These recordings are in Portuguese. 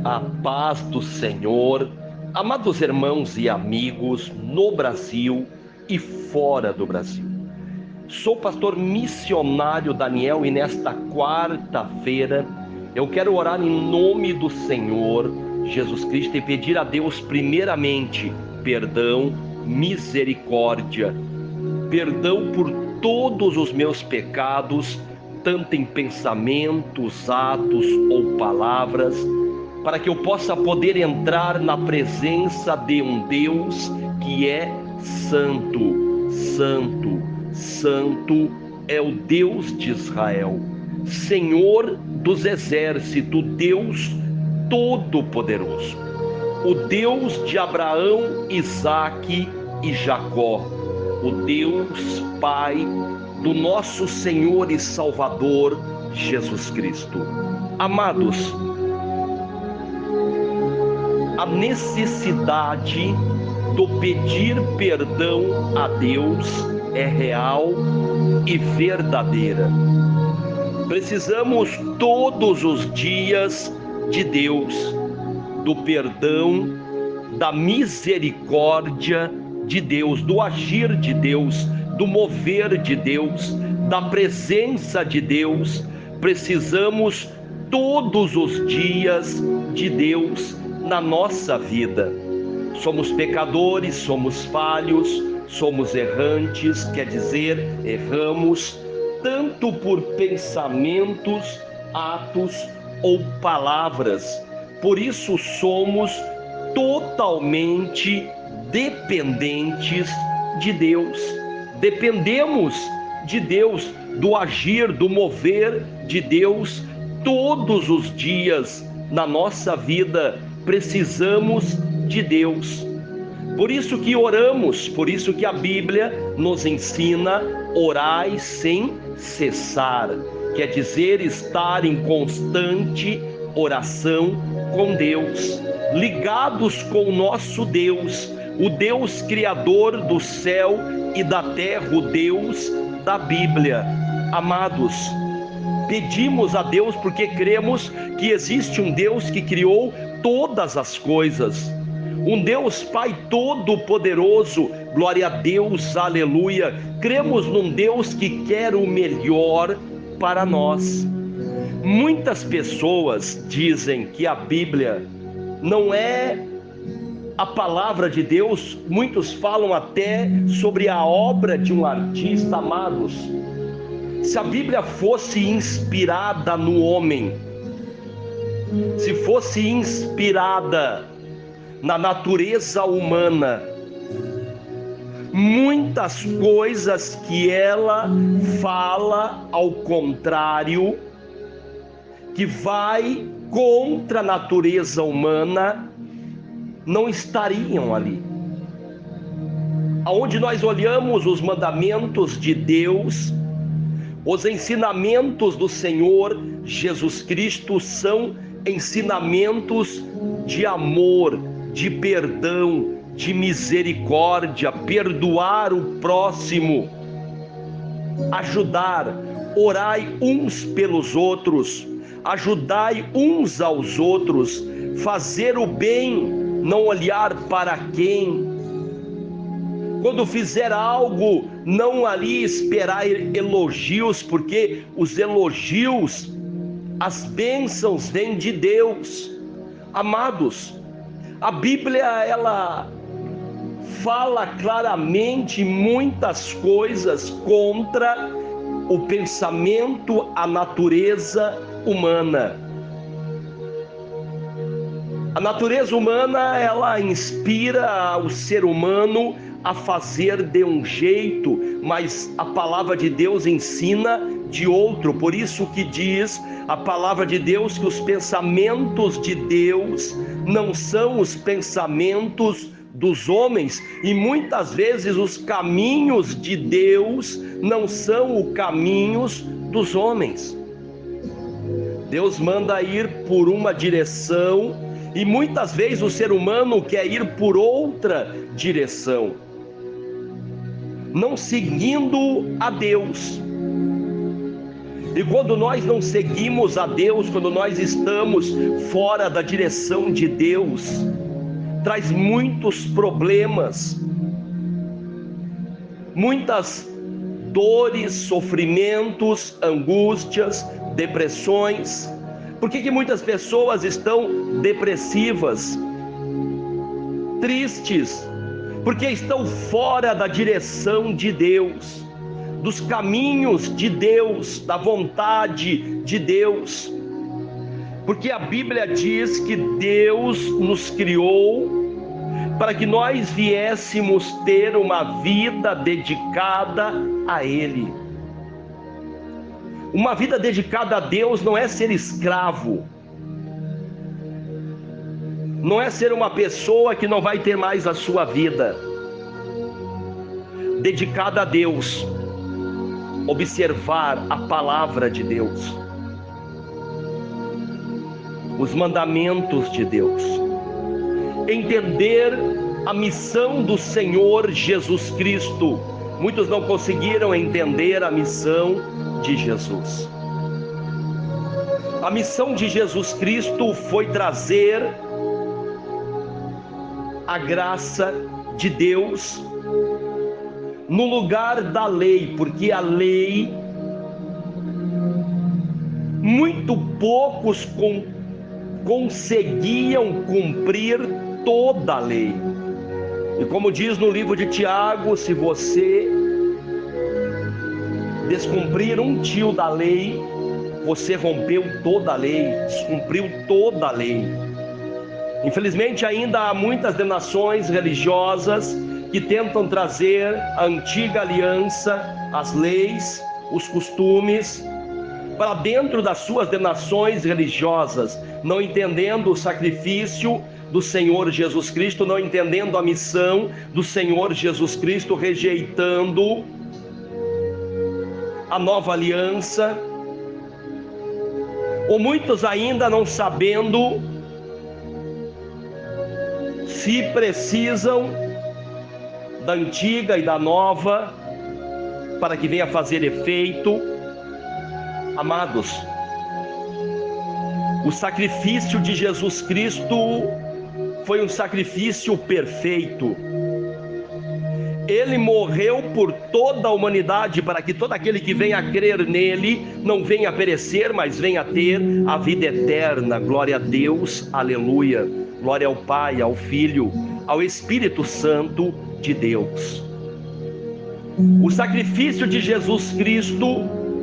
A paz do Senhor, amados irmãos e amigos no Brasil e fora do Brasil. Sou o pastor missionário Daniel e nesta quarta-feira eu quero orar em nome do Senhor Jesus Cristo e pedir a Deus primeiramente perdão, misericórdia, perdão por todos os meus pecados, tanto em pensamentos, atos ou palavras, para que eu possa poder entrar na presença de um Deus que é santo, santo, santo é o Deus de Israel, Senhor dos exércitos, Deus Todo-Poderoso, o Deus de Abraão, Isaque e Jacó, o Deus Pai do nosso Senhor e Salvador Jesus Cristo. Amados, a necessidade do pedir perdão a Deus é real e verdadeira. Precisamos todos os dias de Deus, do perdão, da misericórdia de Deus, do agir de Deus, do mover de Deus, da presença de Deus. Precisamos todos os dias de Deus na nossa vida. Somos pecadores, somos falhos, somos errantes, quer dizer, erramos, tanto por pensamentos, atos ou palavras. Por isso somos totalmente dependentes de Deus. Dependemos de Deus, do agir, do mover de Deus todos os dias na nossa vida. Precisamos de Deus. Por isso que oramos, por isso que a Bíblia nos ensina: orai sem cessar. Quer dizer, estar em constante oração com Deus, ligados com o nosso Deus, o Deus Criador do céu e da terra, o Deus da Bíblia. Amados, pedimos a Deus porque cremos que existe um Deus que criou todas as coisas, um Deus Pai Todo-Poderoso, glória a Deus, aleluia. Cremos num Deus que quer o melhor para nós. Muitas pessoas dizem que a Bíblia não é a palavra de Deus, muitos falam até sobre a obra de um artista. Amados, se a Bíblia fosse inspirada no homem, se fosse inspirada na natureza humana, muitas coisas que ela fala ao contrário, que vai contra a natureza humana, não estariam ali. Aonde nós olhamos os mandamentos de Deus, os ensinamentos do Senhor Jesus Cristo são ensinamentos de amor, de perdão, de misericórdia, perdoar o próximo, ajudar, orai uns pelos outros, ajudai uns aos outros, fazer o bem, não olhar para quem. Quando fizer algo, não ali esperar elogios, porque os elogios, as bênçãos vêm de Deus. Amados, a Bíblia, ela fala claramente muitas coisas contra o pensamento, a natureza humana. A natureza humana, ela inspira o ser humano a fazer de um jeito, mas a palavra de Deus ensina de outro. Por isso que diz a palavra de Deus que os pensamentos de Deus não são os pensamentos dos homens, e muitas vezes os caminhos de Deus não são os caminhos dos homens. Deus manda ir por uma direção e muitas vezes o ser humano quer ir por outra direção, não seguindo a Deus. E quando nós não seguimos a Deus, quando nós estamos fora da direção de Deus, traz muitos problemas, muitas dores, sofrimentos, angústias, depressões. Por que muitas pessoas estão depressivas, tristes? Porque estão fora da direção de Deus, dos caminhos de Deus, da vontade de Deus. Porque a Bíblia diz que Deus nos criou para que nós viéssemos ter uma vida dedicada a Ele. Uma vida dedicada a Deus não é ser escravo, não é ser uma pessoa que não vai ter mais a sua vida. Dedicada a Deus, observar a palavra de Deus, os mandamentos de Deus, entender a missão do Senhor Jesus Cristo. Muitos não conseguiram entender a missão de Jesus. A missão de Jesus Cristo foi trazer a graça de Deus no lugar da lei, porque a lei, muito poucos conseguiam cumprir toda a lei. E como diz no livro de Tiago, se você descumprir um tio da lei, você rompeu toda a lei, descumpriu toda a lei. Infelizmente ainda há muitas denominações religiosas que tentam trazer a antiga aliança, as leis, os costumes, para dentro das suas denominações religiosas, não entendendo o sacrifício do Senhor Jesus Cristo, não entendendo a missão do Senhor Jesus Cristo, rejeitando a nova aliança, ou muitos ainda não sabendo se precisam da antiga e da nova para que venha fazer efeito. Amados, o sacrifício de Jesus Cristo foi um sacrifício perfeito. Ele morreu por toda a humanidade, para que todo aquele que venha a crer nele não venha a perecer, mas venha a ter a vida eterna. Glória a Deus, aleluia. Glória ao Pai, ao Filho, ao Espírito Santo de Deus. O sacrifício de Jesus Cristo,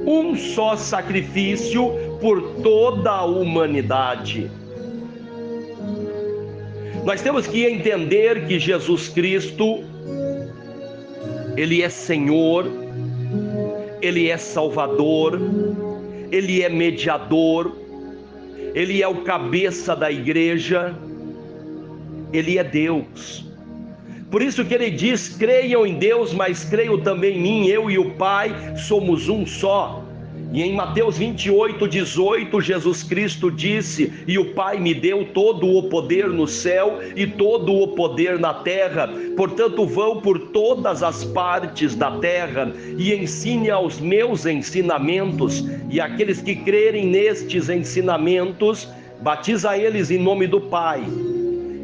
um só sacrifício por toda a humanidade. Nós temos que entender que Jesus Cristo, Ele é Senhor, Ele é Salvador, Ele é mediador, Ele é o cabeça da igreja, Ele é Deus. Por isso que Ele diz: creiam em Deus, mas creiam também em mim, eu e o Pai somos um só. E em Mateus 28:18, Jesus Cristo disse: e o Pai me deu todo o poder no céu e todo o poder na terra. Portanto, vão por todas as partes da terra e ensine aos meus ensinamentos, e aqueles que crerem nestes ensinamentos, batiza eles em nome do Pai,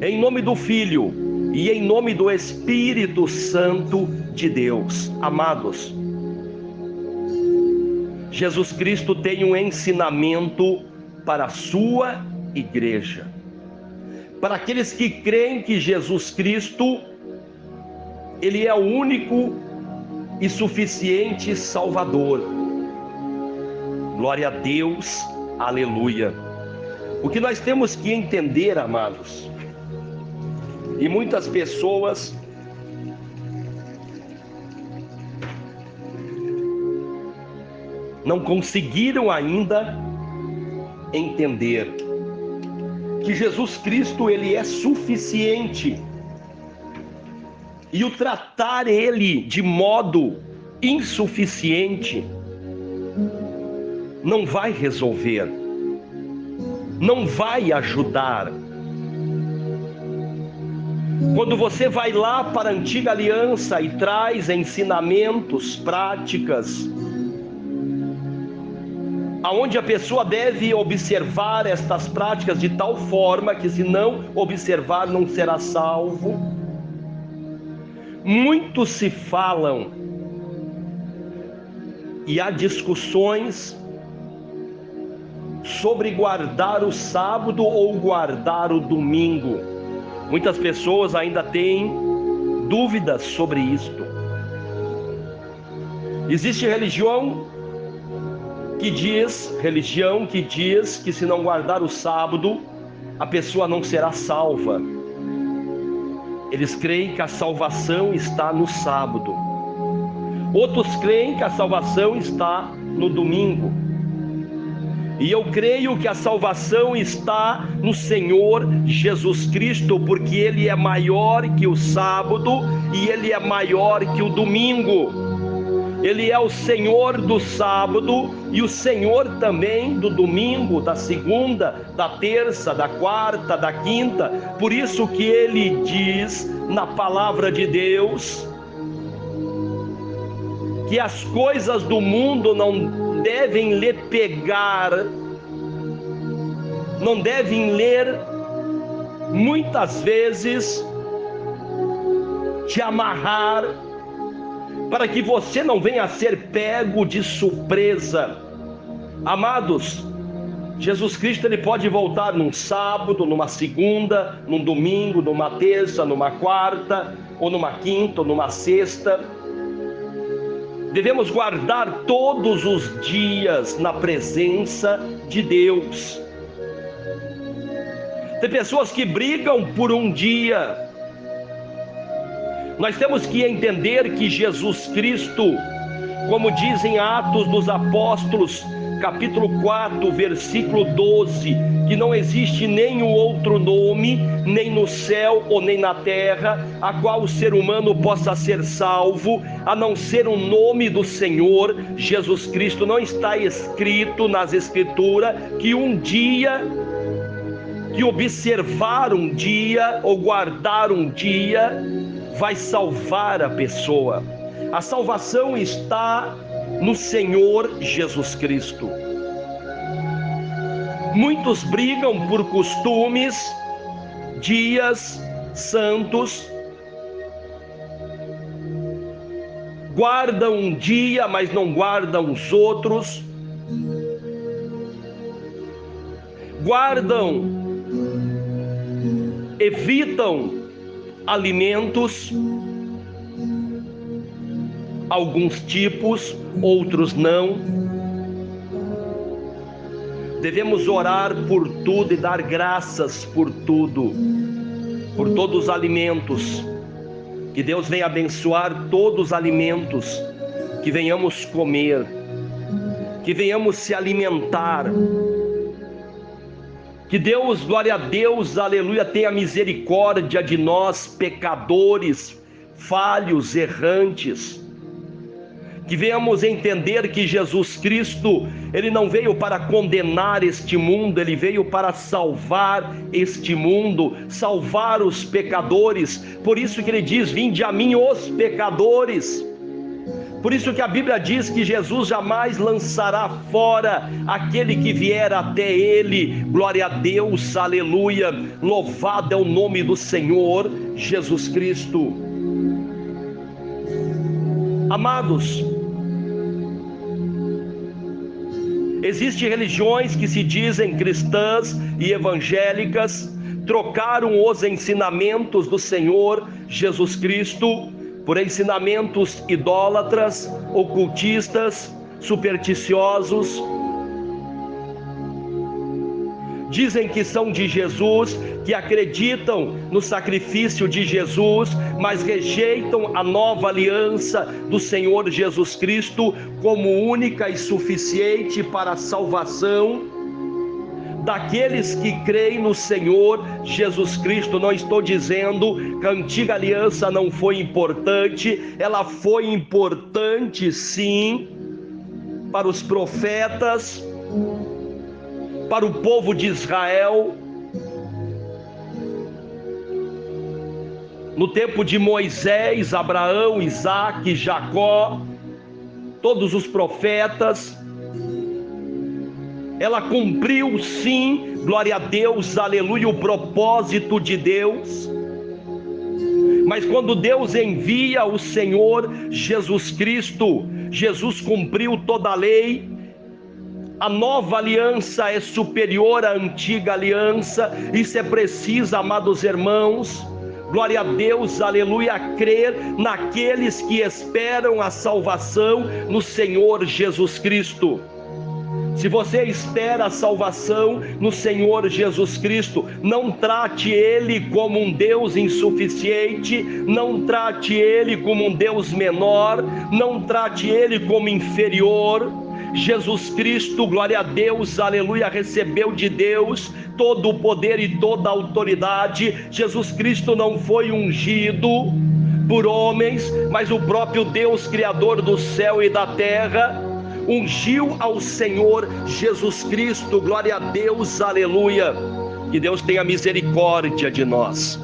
em nome do Filho e em nome do Espírito Santo de Deus. Amados, Jesus Cristo tem um ensinamento para a sua igreja, para aqueles que creem que Jesus Cristo, Ele é o único e suficiente Salvador. Glória a Deus, aleluia. O que nós temos que entender, amados, e muitas pessoas não conseguiram ainda entender que Jesus Cristo, Ele é suficiente, e o tratar Ele de modo insuficiente não vai resolver, não vai ajudar. Quando você vai lá para a antiga aliança e traz ensinamentos, práticas, aonde a pessoa deve observar estas práticas de tal forma que, se não observar, não será salvo. Muitos se falam e há discussões sobre guardar o sábado ou guardar o domingo. Muitas pessoas ainda têm dúvidas sobre isto. Existe religião que diz que se não guardar o sábado, a pessoa não será salva. Eles creem que a salvação está no sábado. Outros creem que a salvação está no domingo. E eu creio que a salvação está no Senhor Jesus Cristo, porque Ele é maior que o sábado e Ele é maior que o domingo. Ele é o Senhor do sábado e o Senhor também do domingo, da segunda, da terça, da quarta, da quinta. Por isso que Ele diz na palavra de Deus que as coisas do mundo não devem lhe pegar, não devem ler muitas vezes te amarrar, para que você não venha a ser pego de surpresa. Amados, Jesus Cristo, Ele pode voltar num sábado, numa segunda, num domingo, numa terça, numa quarta, ou numa quinta, ou numa sexta. Devemos guardar todos os dias na presença de Deus. Tem pessoas que brigam por um dia. Nós temos que entender que Jesus Cristo, como diz em Atos dos Apóstolos, capítulo 4, versículo 12, que não existe nenhum outro nome, nem no céu ou nem na terra, a qual o ser humano possa ser salvo, a não ser o nome do Senhor Jesus Cristo. Não está escrito nas Escrituras que um dia, que observar um dia ou guardar um dia vai salvar a pessoa. A salvação está no Senhor Jesus Cristo. Muitos brigam por costumes, dias santos, guardam um dia, mas não guardam os outros, evitam alimentos, alguns tipos, outros não. Devemos orar por tudo e dar graças por tudo, por todos os alimentos. Que Deus venha abençoar todos os alimentos que venhamos comer, que venhamos se alimentar. Que Deus, glória a Deus, aleluia, tenha misericórdia de nós, pecadores, falhos, errantes. Que venhamos entender que Jesus Cristo, Ele não veio para condenar este mundo, Ele veio para salvar este mundo, salvar os pecadores. Por isso que Ele diz: vinde a mim os pecadores. Por isso que a Bíblia diz que Jesus jamais lançará fora aquele que vier até Ele. Glória a Deus, aleluia, louvado é o nome do Senhor Jesus Cristo. Amados, existem religiões que se dizem cristãs e evangélicas, trocaram os ensinamentos do Senhor Jesus Cristo por ensinamentos idólatras, ocultistas, supersticiosos. Dizem que são de Jesus, que acreditam no sacrifício de Jesus, mas rejeitam a nova aliança do Senhor Jesus Cristo como única e suficiente para a salvação daqueles que creem no Senhor Jesus Cristo. Não estou dizendo que a antiga aliança não foi importante, ela foi importante sim, para os profetas, para o povo de Israel. No tempo de Moisés, Abraão, Isaque, Jacó, todos os profetas, ela cumpriu sim, glória a Deus, aleluia, o propósito de Deus. Mas quando Deus envia o Senhor Jesus Cristo, Jesus cumpriu toda a lei. A nova aliança é superior à antiga aliança. Isso é preciso, amados irmãos, glória a Deus, aleluia, crer naqueles que esperam a salvação no Senhor Jesus Cristo. Se você espera a salvação no Senhor Jesus Cristo, não trate Ele como um Deus insuficiente, não trate Ele como um Deus menor, não trate Ele como inferior. Jesus Cristo, glória a Deus, aleluia, recebeu de Deus todo o poder e toda a autoridade. Jesus Cristo não foi ungido por homens, mas o próprio Deus, Criador do céu e da terra, ungiu ao Senhor Jesus Cristo, glória a Deus, aleluia. Que Deus tenha misericórdia de nós.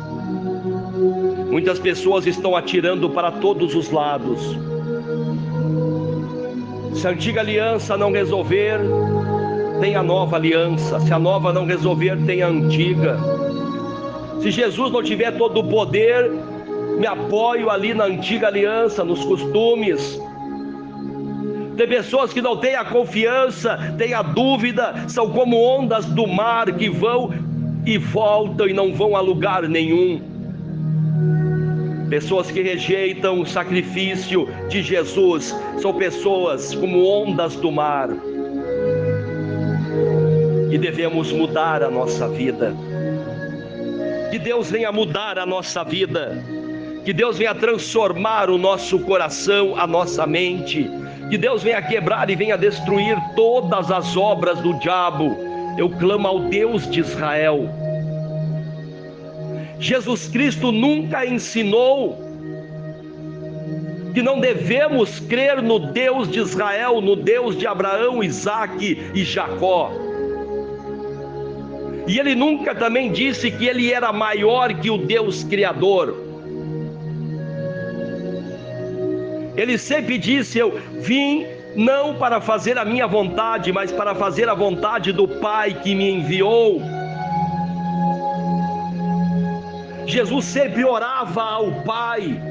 Muitas pessoas estão atirando para todos os lados. Se a antiga aliança não resolver, tem a nova aliança. Se a nova não resolver, tem a antiga. Se Jesus não tiver todo o poder, me apoio ali na antiga aliança, nos costumes. Tem pessoas que não têm a confiança, têm a dúvida, são como ondas do mar que vão e voltam e não vão a lugar nenhum. Pessoas que rejeitam o sacrifício de Jesus são pessoas como ondas do mar. E devemos mudar a nossa vida. Que Deus venha mudar a nossa vida. Que Deus venha transformar o nosso coração, a nossa mente. Que Deus venha quebrar e venha destruir todas as obras do diabo. Eu clamo ao Deus de Israel. Jesus Cristo nunca ensinou que não devemos crer no Deus de Israel, no Deus de Abraão, Isaque e Jacó. E ele nunca também disse que ele era maior que o Deus Criador. Ele sempre disse: eu vim não para fazer a minha vontade, mas para fazer a vontade do Pai que me enviou. Jesus sempre orava ao Pai.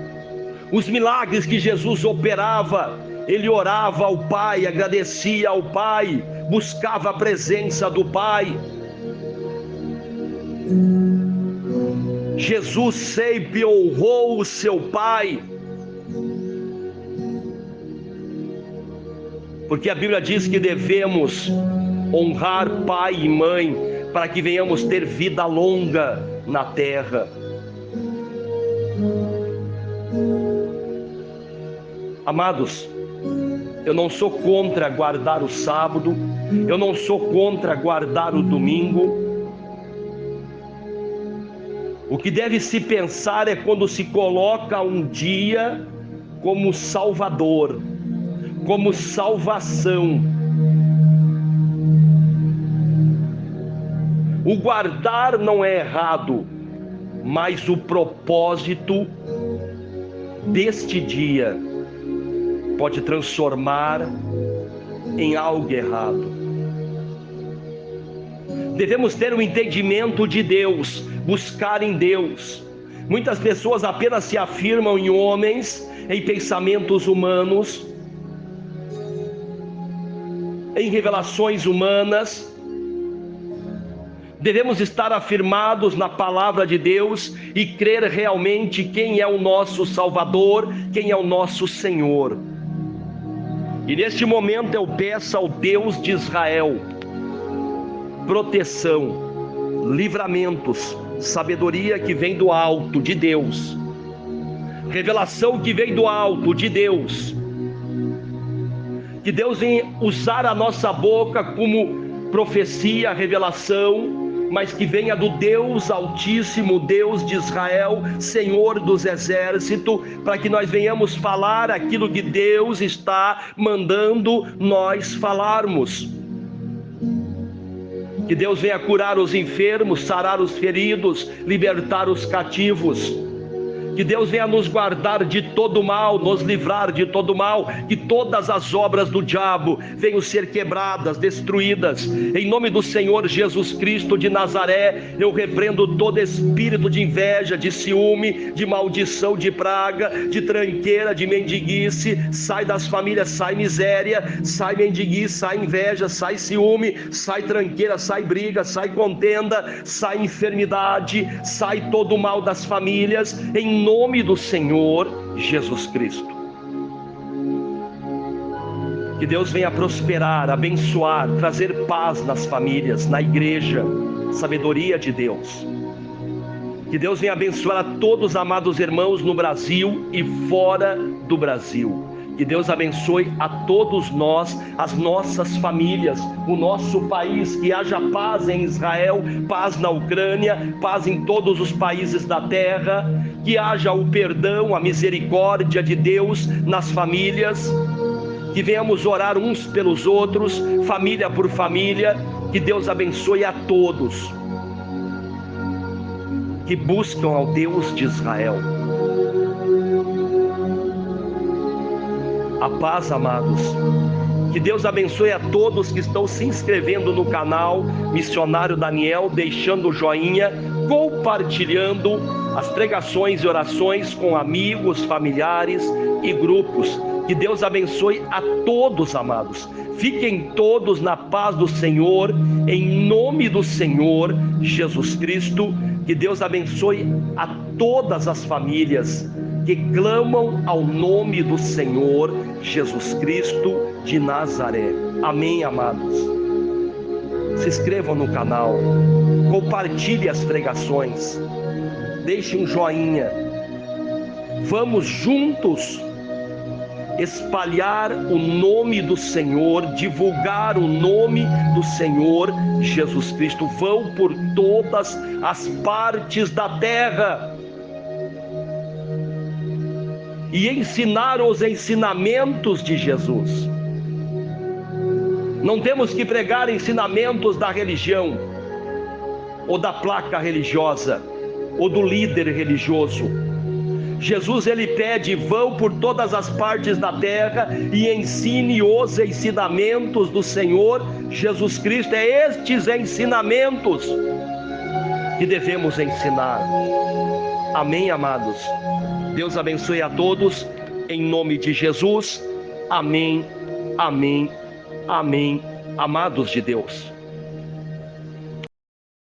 Os milagres que Jesus operava, ele orava ao Pai, agradecia ao Pai, buscava a presença do Pai. Jesus sempre honrou o seu Pai, porque a Bíblia diz que devemos honrar pai e mãe para que venhamos ter vida longa na terra. Amados, eu não sou contra guardar o sábado, eu não sou contra guardar o domingo. O que deve se pensar é quando se coloca um dia como salvador, como salvação. O guardar não é errado, mas o propósito deste dia pode transformar em algo errado. Devemos ter um entendimento de Deus, buscar em Deus. Muitas pessoas apenas se afirmam em homens, em pensamentos humanos, em revelações humanas. Devemos estar afirmados na palavra de Deus e crer realmente quem é o nosso Salvador, quem é o nosso Senhor. E neste momento eu peço ao Deus de Israel proteção, livramentos, sabedoria que vem do alto de Deus, revelação que vem do alto de Deus. Que Deus venha usar a nossa boca como profecia, revelação, mas que venha do Deus Altíssimo, Deus de Israel, Senhor dos exércitos, para que nós venhamos falar aquilo que Deus está mandando nós falarmos. Que Deus venha curar os enfermos, sarar os feridos, libertar os cativos. Que Deus venha nos guardar de todo mal, nos livrar de todo mal, que todas as obras do diabo venham ser quebradas, destruídas. Em nome do Senhor Jesus Cristo de Nazaré, eu repreendo todo espírito de inveja, de ciúme, de maldição, de praga, de tranqueira, de mendiguice. Sai das famílias, sai miséria, sai mendiguice, sai inveja, sai ciúme, sai tranqueira, sai briga, sai contenda, sai enfermidade, sai todo o mal das famílias, em nome do Senhor Jesus Cristo. Que Deus venha prosperar, abençoar, trazer paz nas famílias, na igreja, sabedoria de Deus. Que Deus venha abençoar a todos os amados irmãos no Brasil e fora do Brasil. Que Deus abençoe a todos nós, as nossas famílias, o nosso país. Que haja paz em Israel, paz na Ucrânia, paz em todos os países da terra. Que haja o perdão, a misericórdia de Deus nas famílias. Que venhamos orar uns pelos outros, família por família. Que Deus abençoe a todos que buscam ao Deus de Israel. A paz, amados. Que Deus abençoe a todos que estão se inscrevendo no canal Missionário Daniel, deixando o joinha, compartilhando as pregações e orações com amigos, familiares e grupos. Que Deus abençoe a todos, amados. Fiquem todos na paz do Senhor, em nome do Senhor Jesus Cristo. Que Deus abençoe a todas as famílias que clamam ao nome do Senhor Jesus Cristo de Nazaré. Amém, amados. Se inscrevam no canal, compartilhe as pregações, deixe um joinha. Vamos juntos espalhar o nome do Senhor, divulgar o nome do Senhor Jesus Cristo. Vão por todas as partes da terra e ensinar os ensinamentos de Jesus. Não temos que pregar ensinamentos da religião, ou da placa religiosa, ou do líder religioso. Jesus, ele pede: vão por todas as partes da terra e ensine os ensinamentos do Senhor Jesus Cristo. É estes ensinamentos que devemos ensinar. Amém, amados. Deus abençoe a todos, em nome de Jesus. Amém, amém, amém, amados de Deus.